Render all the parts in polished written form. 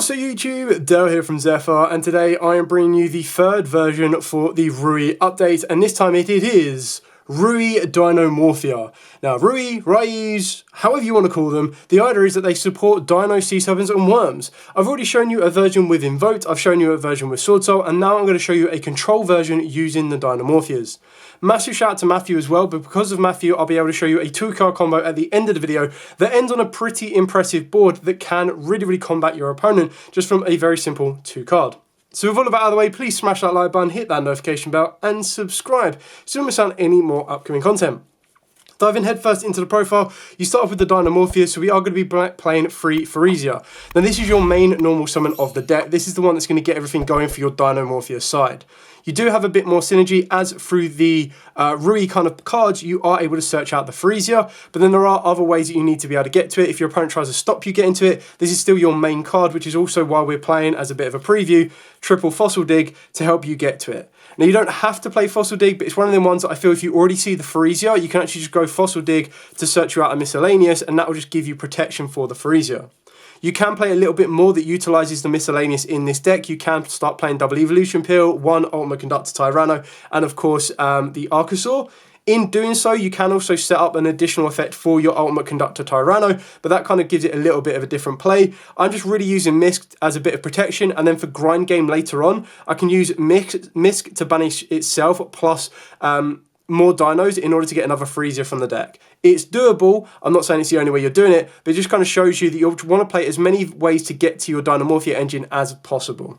What's up YouTube, Dale here from Zephyr, and today I am bringing you the third version for the Ryuu update, and this time it is Ryuu Dinomorphia. Now Ryus, however you want to call them, the idea is that they support dino, sea serpents and worms. I've already shown you a version with Invoked, I've shown you a version with Sword Soul, and now I'm going to show you a control version using the Dinomorphias. Massive shout out to Matthew as well, but because of Matthew, I'll be able to show you a 2-card combo at the end of the video that ends on a pretty impressive board that can really combat your opponent just from a very simple 2-card. So with all of that out of the way, please smash that like button, hit that notification bell, and subscribe so you don't miss out on any more upcoming content. Diving headfirst into the profile, you start off with the Dinomorphia, so we are going to be playing free Freesia. Now this is your main normal summon of the deck. This is the one that's going to get everything going for your Dinomorphia side. You do have a bit more synergy as through the Ryuu kind of cards, you are able to search out the Freesia, but then there are other ways that you need to be able to get to it. If your opponent tries to stop you getting to it, this is still your main card, which is also why we're playing as a bit of a preview, triple Fossil Dig to help you get to it. Now you don't have to play Fossil Dig, but it's one of them ones that I feel if you already see the Freesia, you can actually just go Fossil Dig to search you out a miscellaneous, and that will just give you protection for the Freesia. You can play a little bit more that utilises the miscellaneous in this deck. You can start playing double Evolution Peel, 1 Ultimate Conductor Tyranno, and of course the Archosaur. In doing so, you can also set up an additional effect for your Ultimate Conductor Tyranno, but that kind of gives it a little bit of a different play. I'm just really using Misk as a bit of protection, and then for grind game later on, I can use Misk to banish itself plus more dinos in order to get another Freesia from the deck. It's doable, I'm not saying it's the only way you're doing it, but it just kind of shows you that you want to play as many ways to get to your Dinomorphia engine as possible.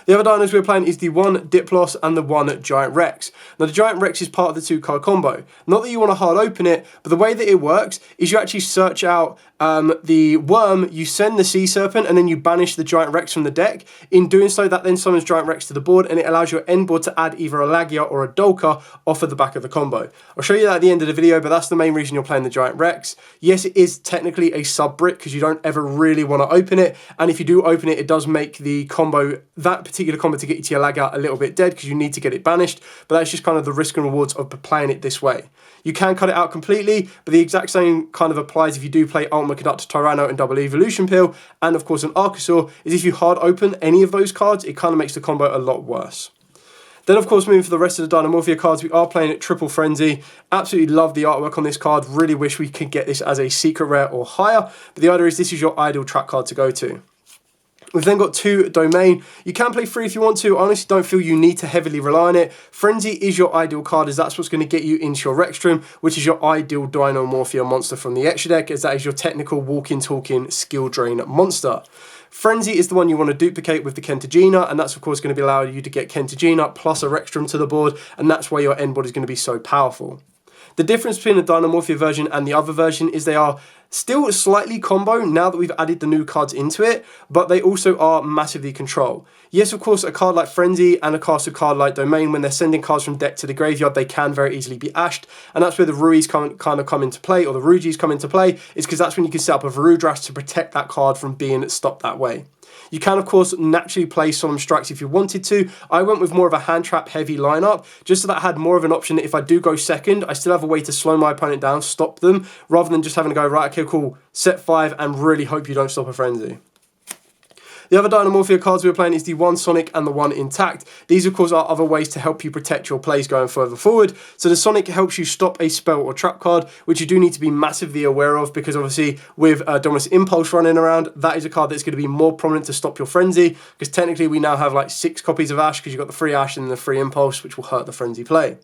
The other dinos we're playing is the 1 Diplos and the 1 Giant Rex. Now the Giant Rex is part of the 2-card combo. Not that you want to hard open it, but the way that it works is you actually search out the worm, you send the Sea Serpent, and then you banish the Giant Rex from the deck. In doing so, that then summons Giant Rex to the board, and it allows your end board to add either a Lagia or a Dolka off of the back of the combo. I'll show you that at the end of the video, but that's the main reason you're playing the Giant Rex. Yes, it is technically a sub-brick because you don't ever really want to open it, and if you do open it, it does make the combo, that particular combo to get you to your Lagia a little bit dead because you need to get it banished, but that's just kind of the risk and rewards of playing it this way. You can cut it out completely, but the exact same kind of applies if you do play Ultimate Conductor Tyranno and double Evolution Peel, and of course an Archosaur, is if you hard open any of those cards, it kind of makes the combo a lot worse. Then of course moving for the rest of the Dinomorphia cards, we are playing at Triple Frenzy. Absolutely love the artwork on this card, really wish we could get this as a secret rare or higher, but the idea is this is your ideal trap card to go to. We've then got 2 Domain. You can play 3 if you want to. I honestly don't feel you need to heavily rely on it. Frenzy is your ideal card as that's what's going to get you into your Rexstream, which is your ideal Dinomorphia monster from the extra deck, as that is your technical walking, talking, skill drain monster. Frenzy is the one you want to duplicate with the Kentagina, and that's of course going to be allowing you to get Kentagina plus a Rexstream to the board, and that's why your end board is going to be so powerful. The difference between the Dinomorphia version and the other version is they are still slightly combo now that we've added the new cards into it, but they also are massively control. Yes, of course, a card like Frenzy and a card like Domain, when they're sending cards from deck to the graveyard, they can very easily be ashed, and that's where the Ryu's kind of come into play, or the Ryuge's come into play, is because that's when you can set up a Varudras to protect that card from being stopped that way. You can, of course, naturally play Solemn Strikes if you wanted to. I went with more of a hand trap heavy lineup, just so that I had more of an option that if I do go second, I still have a way to slow my opponent down, stop them, rather than just having to go, right, okay, cool, set 5 and really hope you don't stop a Frenzy. The other Dinomorphia cards we were playing is the 1 Sonic and the 1 Intact. These, of course, are other ways to help you protect your plays going further forward. So the Sonic helps you stop a spell or trap card, which you do need to be massively aware of, because obviously with Dominus Impulse running around, that is a card that's going to be more prominent to stop your Frenzy, because technically we now have like 6 copies of Ash, because you've got the free Ash and the free Impulse, which will hurt the Frenzy play.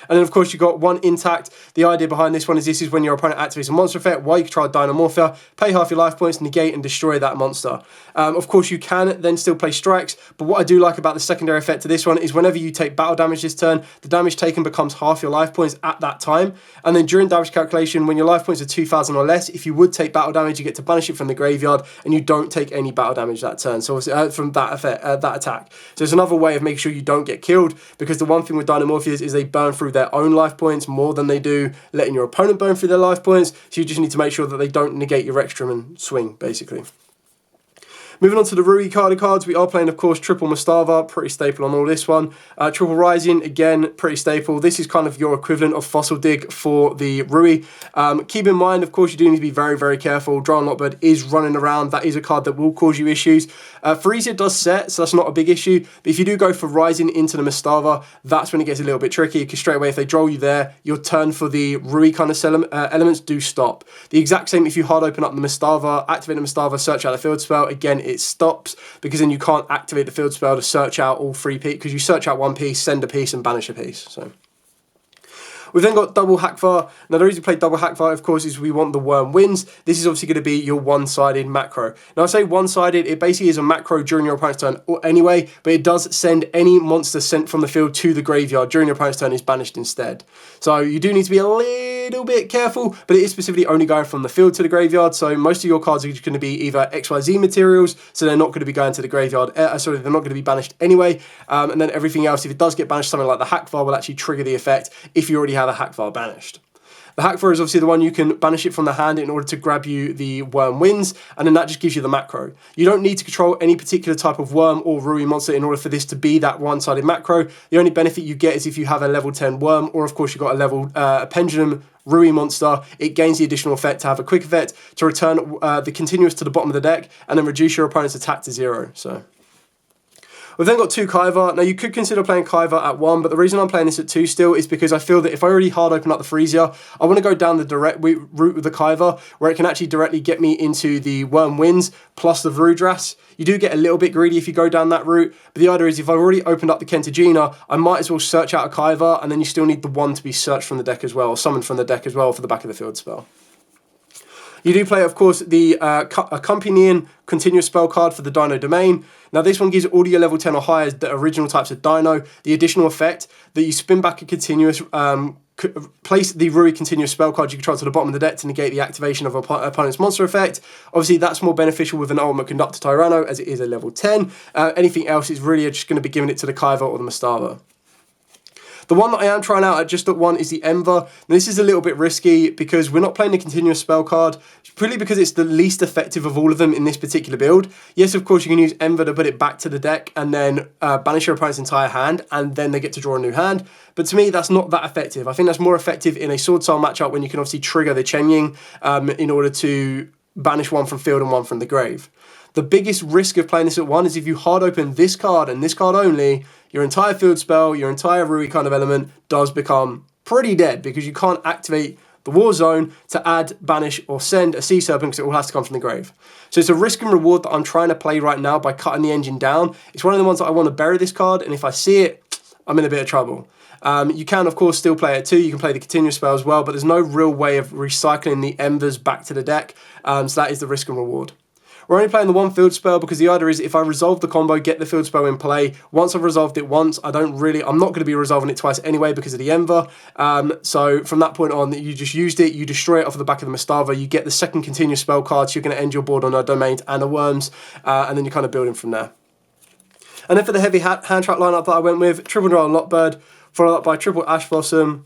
And then of course you've got 1 Intact. The idea behind this one is this is when your opponent activates a monster effect, while you can try Dinomorphia, pay half your life points, negate and destroy that monster. Of course you can then still play strikes, but what I do like about the secondary effect to this one is whenever you take battle damage this turn, the damage taken becomes half your life points at that time, and then during damage calculation, when your life points are 2,000 or less, if you would take battle damage, you get to banish it from the graveyard, and you don't take any battle damage that turn, so from that effect, that attack. So it's another way of making sure you don't get killed, because the one thing with Dinomorphias is they burn through their own life points more than they do letting your opponent burn through their life points, so you just need to make sure that they don't negate your Rexstream and swing, basically. Moving on to the Ryu cards, we are playing, of course, triple Mustafa, pretty staple on all this one. Triple Rising, again, pretty staple. This is kind of your equivalent of Fossil Dig for the Rui. Keep in mind, of course, you do need to be very, very careful. Dry and Lockbird is running around. That is a card that will cause you issues. Freezer does set, so that's not a big issue. But if you do go for Rising into the Mustafa, that's when it gets a little bit tricky, because straight away, if they draw you there, your turn for the Rui kind of elements do stop. The exact same if you hard open up the Mustafa, activate the Mustafa, search out the field spell, again, it stops, because then you can't activate the field spell to search out all 3 pieces, because you search out 1 piece, send a piece, and banish a piece. So we've then got double Hackfire. Now the reason we play double Hackfire, of course, is we want the worm wins. This is obviously going to be your one-sided macro. Now I say one-sided, it basically is a macro during your opponent's turn anyway, but it does send any monster sent from the field to the graveyard during your opponent's turn is banished instead. So you do need to be a little bit careful, but it is specifically only going from the field to the graveyard, so most of your cards are going to be either XYZ materials, so they're not going to be going to the graveyard, sorry, they're not going to be banished anyway, and then everything else, if it does get banished, something like the Hackfire will actually trigger the effect if you already have a Hackfire banished. The Hackfire is obviously the one you can banish it from the hand in order to grab you the worm wins, and then that just gives you the macro. You don't need to control any particular type of worm or Rui monster in order for this to be that one-sided macro. The only benefit you get is if you have a level 10 worm, or of course you've got a level pendulum Rui monster, it gains the additional effect to have a quick effect to return the continuous to the bottom of the deck, and then reduce your opponent's attack to 0. So we've then got 2 Kaiva. Now you could consider playing Kaiva at 1, but the reason I'm playing this at 2 still is because I feel that if I already hard open up the Freezer, I want to go down the direct route with the Kaiva, where it can actually directly get me into the Worm Wins plus the Vrudras. You do get a little bit greedy if you go down that route, but the idea is if I've already opened up the Kentagina, I might as well search out a Kaiva, and then you still need the 1 to be searched from the deck as well, or summoned from the deck as well for the back of the field spell. You do play, of course, the accompanying continuous spell card for the Dino Domain. Now, this one gives all your level 10 or higher, the original types of Dino, the additional effect that you spin back a continuous, place the Rui continuous spell card you control to the bottom of the deck to negate the activation of an opponent's monster effect. Obviously, that's more beneficial with an Ultimate Conductor Tyranno, as it is a level 10. Anything else is really just going to be giving it to the Kaiva or the Mustafa. The one that I am trying out at just at 1 is the Enver. Now, this is a little bit risky because we're not playing the continuous spell card, purely because it's the least effective of all of them in this particular build. Yes, of course, you can use Enver to put it back to the deck and then banish your opponent's entire hand, and then they get to draw a new hand. But to me, that's not that effective. I think that's more effective in a sword style matchup when you can obviously trigger the Chenying in order to banish 1 from field and 1 from the grave. The biggest risk of playing this at 1 is if you hard open this card and this card only, your entire field spell, your entire Rui kind of element does become pretty dead, because you can't activate the War Zone to add, banish, or send a Sea Serpent, because it all has to come from the grave. So it's a risk and reward that I'm trying to play right now by cutting the engine down. It's one of the ones that I want to bury this card, and if I see it, I'm in a bit of trouble. You can, of course, still play it too. You can play the continuous spell as well, but there's no real way of recycling the Embers back to the deck, so that is the risk and reward. We're only playing the 1 field spell because the idea is if I resolve the combo, get the field spell in play, once I've resolved it once, I'm not going to be resolving it twice anyway because of the Enver. So from that point on, you just used it, you destroy it off of the back of the Mustafa, you get the second continuous spell card, so you're going to end your board on a Domains and a Worms, and then you're kind of building from there. And then for the heavy hand trap lineup that I went with, triple Dry and Lockbird, followed up by triple Ash Blossom,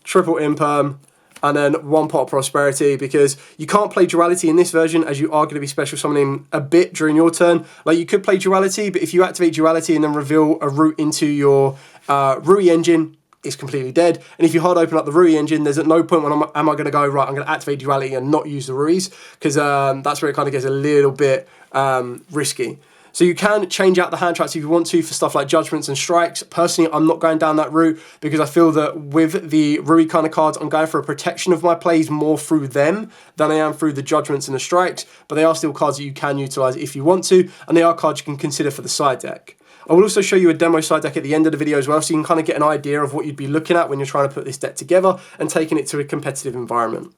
triple Imperm, and then 1 pot of Prosperity, because you can't play Duality in this version, as you are going to be special summoning a bit during your turn. Like, you could play Duality, but if you activate Duality and then reveal a route into your Rui engine, it's completely dead. And if you hard open up the Rui engine, there's at no point when am I going to go, right, I'm going to activate Duality and not use the Ruis, because that's where it kind of gets a little bit risky. So you can change out the hand traps if you want to for stuff like Judgments and Strikes. Personally, I'm not going down that route because I feel that with the Rui kind of cards, I'm going for a protection of my plays more through them than I am through the Judgments and the Strikes. But they are still cards that you can utilise if you want to, and they are cards you can consider for the side deck. I will also show you a demo side deck at the end of the video as well, so you can kind of get an idea of what you'd be looking at when you're trying to put this deck together and taking it to a competitive environment.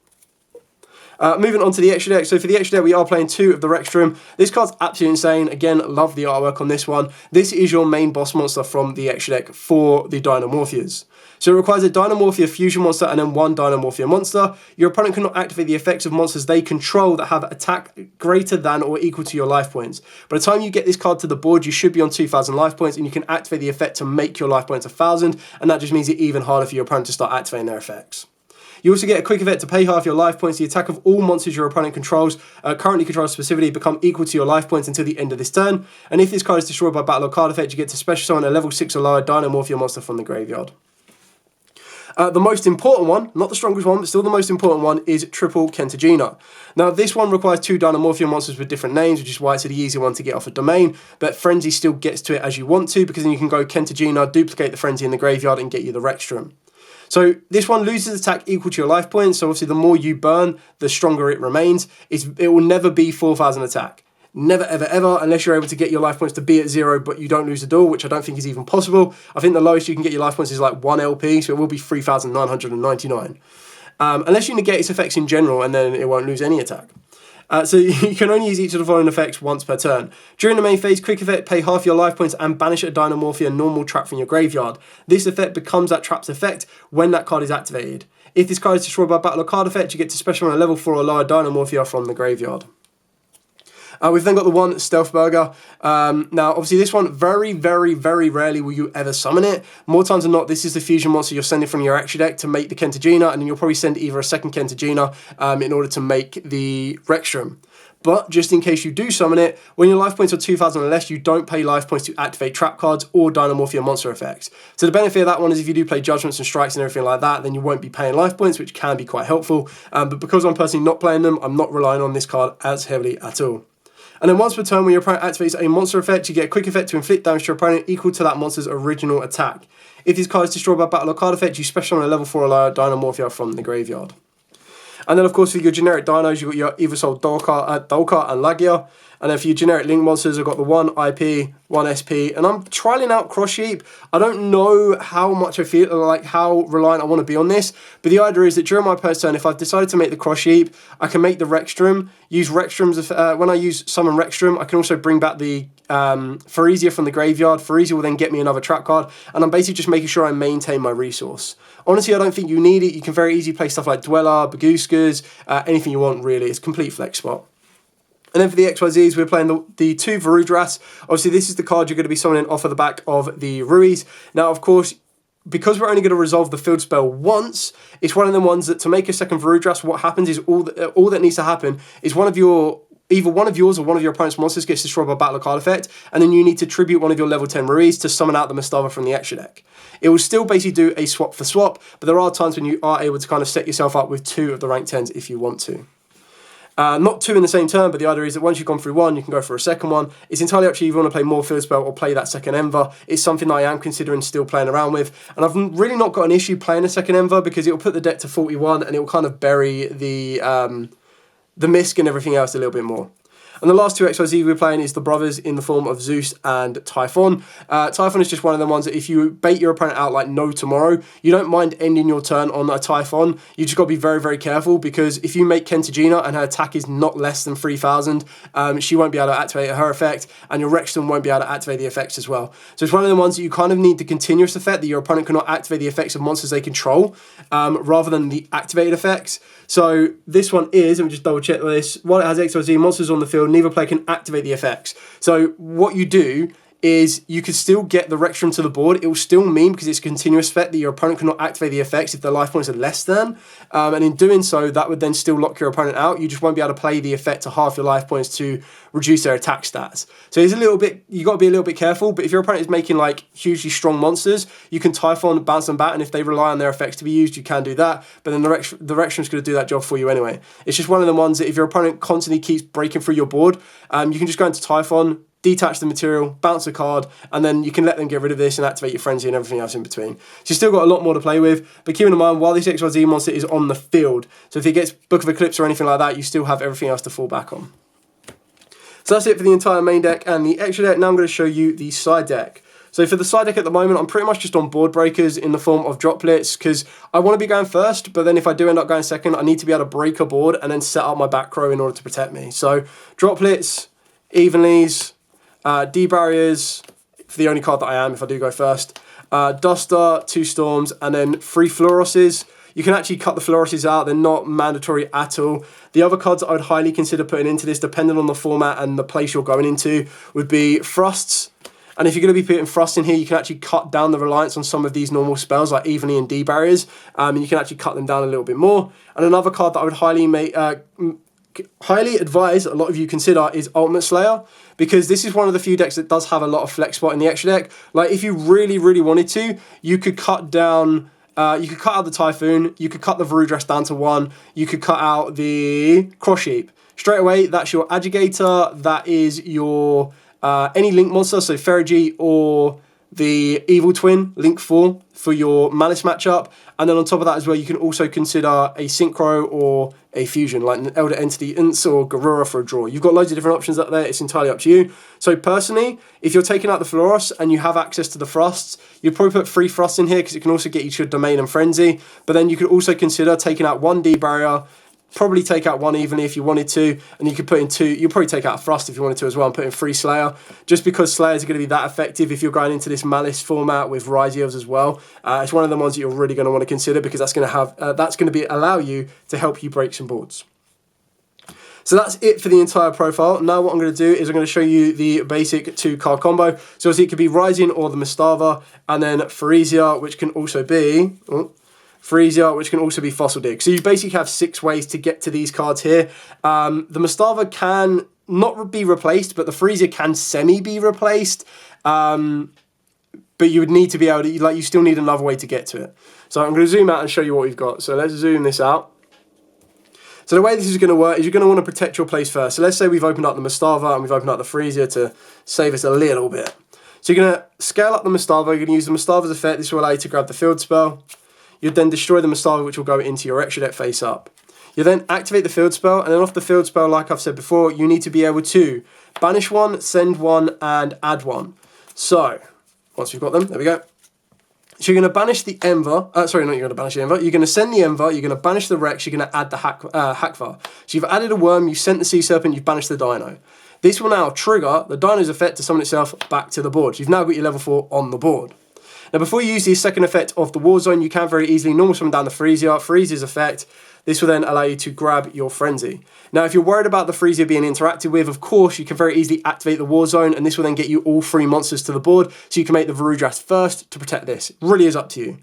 Moving on to the extra deck. So for the extra deck, we are playing 2 of the Rextrum. This card's absolutely insane. Again, love the artwork on this one. This is your main boss monster from the extra deck for the Dinomorphias. So it requires a Dinomorphia fusion monster and then 1 Dinomorphia monster. Your opponent cannot activate the effects of monsters they control that have attack greater than or equal to your life points. By the time you get this card to the board, you should be on 2,000 life points, and you can activate the effect to make your life points 1,000, and that just means it even harder for your opponent to start activating their effects. You also get a quick event to pay half your life points. The attack of all monsters your opponent controls, currently controls specifically, become equal to your life points until the end of this turn. And if this card is destroyed by battle or card effect, you get to special summon a level 6 or lower Dinomorphia monster from the graveyard. The most important one, not the strongest one, but still the most important one, is Triple Kentagina. Now, this one requires 2 Dinomorphia monsters with different names, which is why it's the easy one to get off a domain, but Frenzy still gets to it as you want to, because then you can go Kentagina, duplicate the Frenzy in the graveyard, and get you the Rexstrom. So this one loses attack equal to your life points, so obviously the more you burn, the stronger it remains. It will never be 4,000 attack. Never, ever, ever, unless you're able to get your life points to be at 0, but you don't lose at all, which I don't think is even possible. I think the lowest you can get your life points is like 1 LP, so it will be 3,999. Unless you negate its effects in general, and then it won't lose any attack. So you can only use each of the following effects once per turn. During the main phase, quick effect, pay half your life points and banish a Dinomorphia normal trap from your graveyard. This effect becomes that trap's effect when that card is activated. If this card is destroyed by battle or card effect, you get to special on a level 4 or lower Dinomorphia from the graveyard. We've then got the one Stealth Burger. Now, obviously, this one, very, very, very rarely will you ever summon it. More times than not, this is the fusion monster you're sending from your extra deck to make the Kentagina, and then you'll probably send either a second Kentagina in order to make the Rexstrom. But just in case you do summon it, when your life points are 2,000 or less, you don't pay life points to activate trap cards or Dinomorphia monster effects. So the benefit of that one is if you do play Judgments and Strikes and everything like that, then you won't be paying life points, which can be quite helpful. But because I'm personally not playing them, I'm not relying on this card as heavily at all. And then once per turn, when your opponent activates a monster effect, you get a quick effect to inflict damage to your opponent equal to that monster's original attack. If this card is destroyed by battle or card effect, you special on a level 4 or lower Dinomorphia from the graveyard. And then, of course, for your generic dinos, you've got your Evosoul Dolkar and Lagia. And then for your generic link monsters, I've got the 1 IP, 1 SP. And I'm trialing out Cross Sheep. I don't know how much I feel, like how reliant I want to be on this. But the idea is that during my opponent's turn, if I've decided to make the Cross Sheep, I can make the Rexstrom, use Rexstroms. When I use Summon Rexstrom, I can also bring back the Pharesia from the graveyard. Pharesia will then get me another trap card. And I'm basically just making sure I maintain my resource. Honestly, I don't think you need it. You can very easily play stuff like Dweller, Baguskas, anything you want, really. It's a complete flex spot. And then for the XYZs, we're playing the 2 Varudras. Obviously, this is the card you're going to be summoning off of the back of the Ruis. Now, of course, because we're only going to resolve the field spell once, it's one of the ones that to make a second Varudras, what happens is all that needs to happen is either one of yours or one of your opponent's monsters gets destroyed by battle or card effect, and then you need to tribute one of your level 10 Ruis to summon out the Mastava from the extra deck. It will still basically do a swap for swap, but there are times when you are able to kind of set yourself up with 2 of the rank 10s if you want to. Not 2 in the same turn, but the idea is that once you've gone through 1, you can go for a second one. It's entirely up to you if you want to play more field spell or play that second Enver. It's something that I am considering still playing around with. And I've really not got an issue playing a second Enver because it will put the deck to 41 and it will kind of bury the Misk and everything else a little bit more. And the last 2 XYZ we're playing is the brothers in the form of Zeus and Typhon. Typhon is just one of the ones that if you bait your opponent out like no tomorrow, you don't mind ending your turn on a Typhon. You just got to be very, very careful because if you make Kentagina and her attack is not less than 3,000, she won't be able to activate her effect, and your Rexstrom won't be able to activate the effects as well. So it's one of the ones that you kind of need the continuous effect that your opponent cannot activate the effects of monsters they control, rather than the activated effects. So this one is, let me just double check this, while it has XYZ monsters on the field, neither player can activate the effects. So what you do is you could still get the Rexstrom to the board. It will still mean, because it's a continuous effect, that your opponent cannot activate the effects if their life points are less than. And in doing so, that would then still lock your opponent out. You just won't be able to play the effect to half your life points to reduce their attack stats. So it's a little bit, you got to be a little bit careful. But if your opponent is making like hugely strong monsters, you can Typhon, bounce them back, and if they rely on their effects to be used, you can do that. But then the Rexstrom's going to do that job for you anyway. It's just one of the ones that if your opponent constantly keeps breaking through your board, you can just go into Typhon, detach the material, bounce a card, and then you can let them get rid of this and activate your Frenzy and everything else in between. So you've still got a lot more to play with, but keep in mind, while this XYZ monster is on the field, so if it gets Book of Eclipse or anything like that, you still have everything else to fall back on. So that's it for the entire main deck and the extra deck. Now I'm going to show you the side deck. So for the side deck at the moment, I'm pretty much just on board breakers in the form of droplets because I want to be going first, but then if I do end up going second, I need to be able to break a board and then set up my back row in order to protect me. So droplets, evenlies, D-barriers, for the only card that I am if I do go first, Duster, 2 Storms, and then 3 Fluoroses. You can actually cut the Fluoroses out, they're not mandatory at all. The other cards I would highly consider putting into this, depending on the format and the place you're going into, would be Thrusts, And if you're going to be putting Frost in here, you can actually cut down the reliance on some of these normal spells like Evenly and D barriers. And you can actually cut them down a little bit more. And another card that I would highly advise a lot of you consider is Ultimate Slayer, because this is one of the few decks that does have a lot of flex spot in the extra deck. Like if you really, really wanted to, you could cut down, you could cut out the Typhoon, you could cut the Varudress down to 1, you could cut out the Cross Sheep. Straight away, that's your Agitator, that is your any Link monster, so Ferrogy or the Evil Twin, Link 4, for your Malice matchup. And then on top of that as well, you can also consider a Synchro or a Fusion, like an Elder Entity Ints or Garura for a draw. You've got loads of different options up there. It's entirely up to you. So personally, if you're taking out the Floros and you have access to the Frosts, you'd probably put 3 Frosts in here because it can also get you to your Domain and Frenzy. But then you could also consider taking out 1 D barrier, probably take out 1 Evenly if you wanted to, and you could put in 2, you'll probably take out a Frost if you wanted to as well, and put in 3 Slayer, just because Slayers are going to be that effective if you're going into this Malice format with Ryuu-Ge as well. It's one of the ones that you're really going to want to consider, because that's going to have allow you to help you break some boards. So that's it for the entire profile. Now what I'm going to do is I'm going to show you the basic 2 card combo. So obviously it could be Rising or the Mastava, and then Frisia, which can also be Fossil Dig. So you basically have 6 ways to get to these cards here. The Mastava can not be replaced, but the Frisia can semi be replaced. But you would need to be able to, like, you still need another way to get to it. So I'm going to zoom out and show you what we've got. So let's zoom this out. So the way this is going to work is you're going to want to protect your place first. So let's say we've opened up the Mastava and we've opened up the Frisia to save us a little bit. So you're going to scale up the Mastava. You're going to use the Mastava's effect. This will allow you to grab the field spell. You'd then destroy the Mastava, which will go into your extra deck face up. You then activate the field spell, and then off the field spell, like I've said before, you need to be able to banish 1, send 1, and add 1. So, once we've got them, there we go. So you're going to banish the Enver, sorry, not you're going to banish the Enver, you're going to send the Enver, you're going to banish the Rex, you're going to add the Hakvar. So you've added a Worm, you've sent the Sea Serpent, you've banished the Dino. This will now trigger the Dino's effect to summon itself back to the board. So you've now got your level 4 on the board. Now before you use the second effect of the War Zone, you can very easily normal summon down the Frisia's effect. This will then allow you to grab your Frenzy. Now if you're worried about the Frisia being interacted with, of course you can very easily activate the War Zone, and this will then get you all 3 monsters to the board, so you can make the Varudress first to protect this. It really is up to you.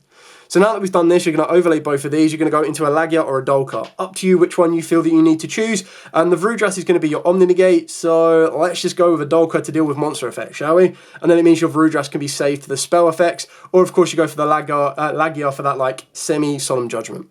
So now that we've done this, you're going to overlay both of these. You're going to go into a Lagia or a Dolka. Up to you which one you feel that you need to choose. And the Varudress is going to be your Omni-Negate, so let's just go with a Dolka to deal with monster effects, shall we? And then it means your Varudress can be saved to the spell effects, or of course you go for the Lagia for that like semi-Solemn Judgment.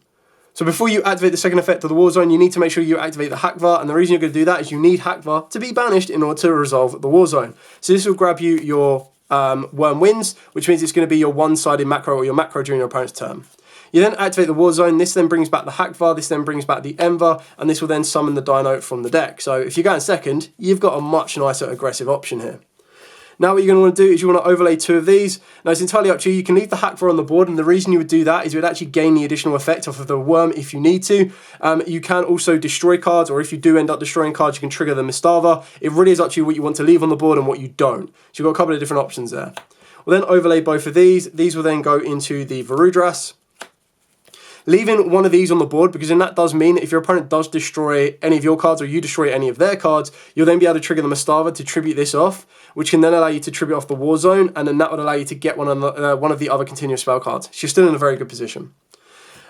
So before you activate the second effect of the War Zone, you need to make sure you activate the Hakvar, and the reason you're going to do that is you need Hakvar to be banished in order to resolve the War Zone. So this will grab you your Worm Wins, which means it's going to be your one-sided macro or your macro during your opponent's turn. You then activate the War Zone, this then brings back the Hakvar, this then brings back the Enver, and this will then summon the Dino from the deck. So if you're going second, you've got a much nicer aggressive option here. Now what you're going to want to do is you want to overlay 2 of these. Now it's entirely up to you. You can leave the Hakvar on the board, and the reason you would do that is you would actually gain the additional effect off of the Worm if you need to. You can also destroy cards, or if you do end up destroying cards, you can trigger the Mastava. It really is up to you what you want to leave on the board and what you don't. So you've got a couple of different options there. We'll then overlay both of these. These will then go into the Varudress. Leaving one of these on the board, because then that does mean that if your opponent does destroy any of your cards or you destroy any of their cards, you'll then be able to trigger the Mastava to tribute this off, which can then allow you to tribute off the War Zone, and then that would allow you to get one of the other continuous spell cards. So you're still in a very good position.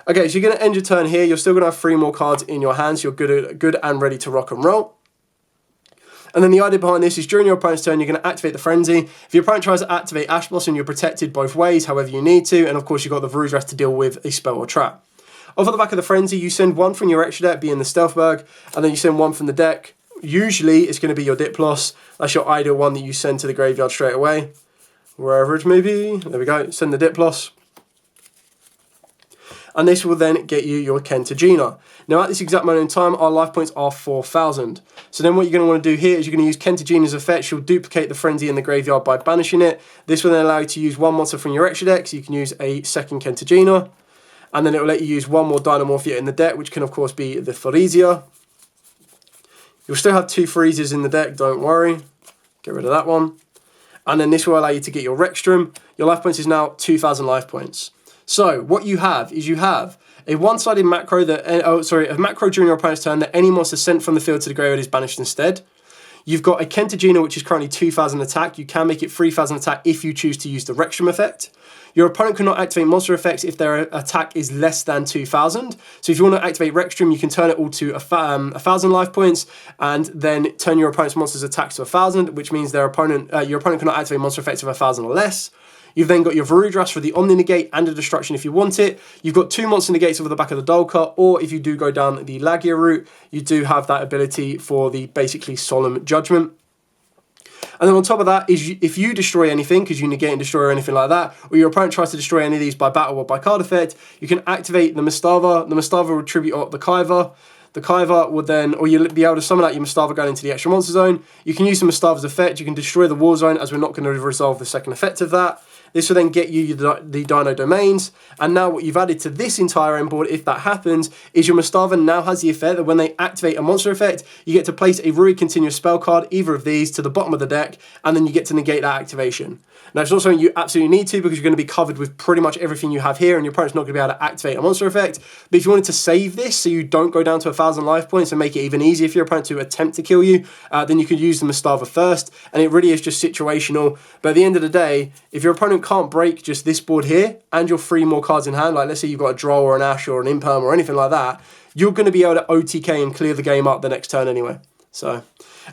Okay, so you're going to end your turn here. You're still going to have 3 more cards in your hands. You're good and ready to rock and roll. And then the idea behind this is during your opponent's turn, you're going to activate the Frenzy. If your opponent tries to activate Ash Blossom, you're protected both ways, however you need to. And of course, you've got the Varudress to deal with a spell or trap. Off of the back of the Frenzy, you send 1 from your extra deck, being the Stealthberg, and then you send 1 from the deck. Usually, it's going to be your Diplos. That's your ideal one that you send to the graveyard straight away. Wherever it may be. There we go. Send the Diplos. And this will then get you your Kentagina. Now at this exact moment in time, our life points are 4,000. So then what you're going to want to do here is you're going to use Kentagina's effect. She'll duplicate the Frenzy in the graveyard by banishing it. This will then allow you to use 1 monster from your extra deck, so you can use a second Kentagina. And then it will let you use 1 more Dinomorphia in the deck, which can of course be the Frisia. You'll still have 2 Frisias in the deck, don't worry. Get rid of that one. And then this will allow you to get your Rexstrom. Your life points is now 2,000 life points. So what you have is you have a one-sided macro that, a macro during your opponent's turn that any monster sent from the field to the graveyard is banished instead. You've got a Kentajina, which is currently 2,000 attack. You can make it 3,000 attack if you choose to use the Rextrum effect. Your opponent cannot activate monster effects if their attack is less than 2,000. So if you want to activate Rextrum, you can turn it all to 1,000 life points, and then turn your opponent's monster's attacks to 1,000, which means your opponent cannot activate monster effects of 1,000 or less. You've then got your Varudras for the Omni Negate and a Destruction if you want it. You've got 2 Monster Negates over the back of the Dolka, or if you do go down the Lagia route, you do have that ability for the basically Solemn Judgment. And then on top of that is if you destroy anything, because you negate and destroy or anything like that, or your opponent tries to destroy any of these by battle or by card effect, you can activate the Mastava. The Mastava will tribute the Kaiva. The Kaiva would then, or you'll be able to summon out your Mastava going into the extra monster zone. You can use the Mastava's effect. You can destroy the war zone, as we're not going to resolve the second effect of that. This will then get you the Dino Domains. And now what you've added to this entire end board, if that happens, is your Mastava now has the effect that when they activate a monster effect, you get to place a Ryu continuous spell card, either of these, to the bottom of the deck, and then you get to negate that activation. Now, it's not something you absolutely need to, because you're going to be covered with pretty much everything you have here, and your opponent's not going to be able to activate a monster effect. But if you wanted to save this so you don't go down to 1,000 life points and make it even easier for your opponent to attempt to kill you, then you could use the Mastava first, and it really is just situational. But at the end of the day, if your opponent can't break just this board here, and you're 3 more cards in hand, like let's say you've got a Droll or an Ash or an Imperm or anything like that, you're going to be able to OTK and clear the game up the next turn anyway. So,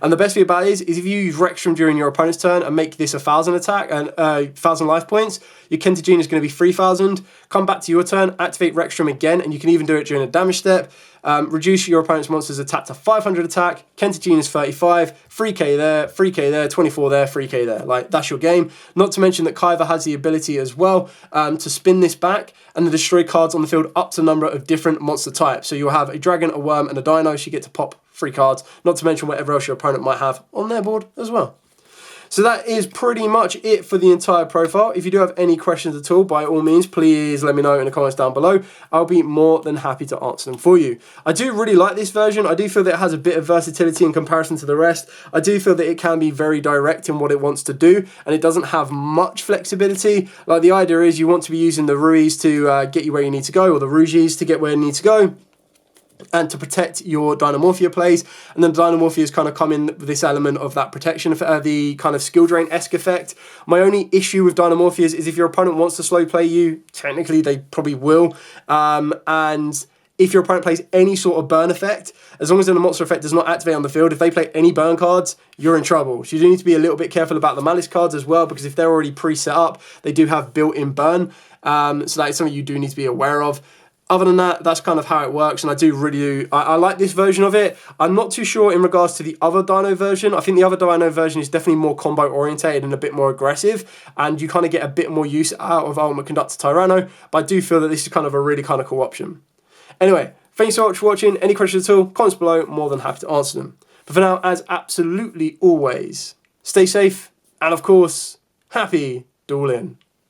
and the best thing about it is if you use Rextrum during your opponent's turn and make this 1,000 attack and 1,000 life points, your Kentajina is going to be 3,000. Come back to your turn, activate Rextrum again, and you can even do it during a damage step. Reduce your opponent's monster's attack to 500 attack. Kentajina is 35, 3k there, 3k there, 24 there, 3k there. Like, that's your game. Not to mention that Kaiva has the ability as well to spin this back and then destroy cards on the field up to a number of different monster types. So you'll have a dragon, a worm, and a dino, so you get to pop 3 cards, not to mention whatever else your opponent might have on their board as well. So that is pretty much it for the entire profile. If you do have any questions at all, by all means, please let me know in the comments down below. I'll be more than happy to answer them for you. I do really like this version. I do feel that it has a bit of versatility in comparison to the rest. I do feel that it can be very direct in what it wants to do, and it doesn't have much flexibility. Like, the idea is you want to be using the Ruis to get you where you need to go, or the Ryu-Ges to get where you need to go, and to protect your Dinomorphia plays. And then Dinomorphias kind of come in with this element of that protection, the kind of skill drain-esque effect. My only issue with Dinomorphias is if your opponent wants to slow play you, technically they probably will. And if your opponent plays any sort of burn effect, as long as the monster effect does not activate on the field, if they play any burn cards, you're in trouble. So you do need to be a little bit careful about the Malice cards as well, because if they're already pre-set up, they do have built-in burn. So that is something you do need to be aware of. Other than that, that's kind of how it works, and I like this version of it. I'm not too sure in regards to the other Dino version. I think the other Dino version is definitely more combo orientated and a bit more aggressive, and you kind of get a bit more use out of Ultimate Conductor Tyranno, but I do feel that this is kind of a really kind of cool option. Anyway, thanks so much for watching. Any questions at all, comments below, more than happy to answer them. But for now, as absolutely always, stay safe, and of course, happy dueling.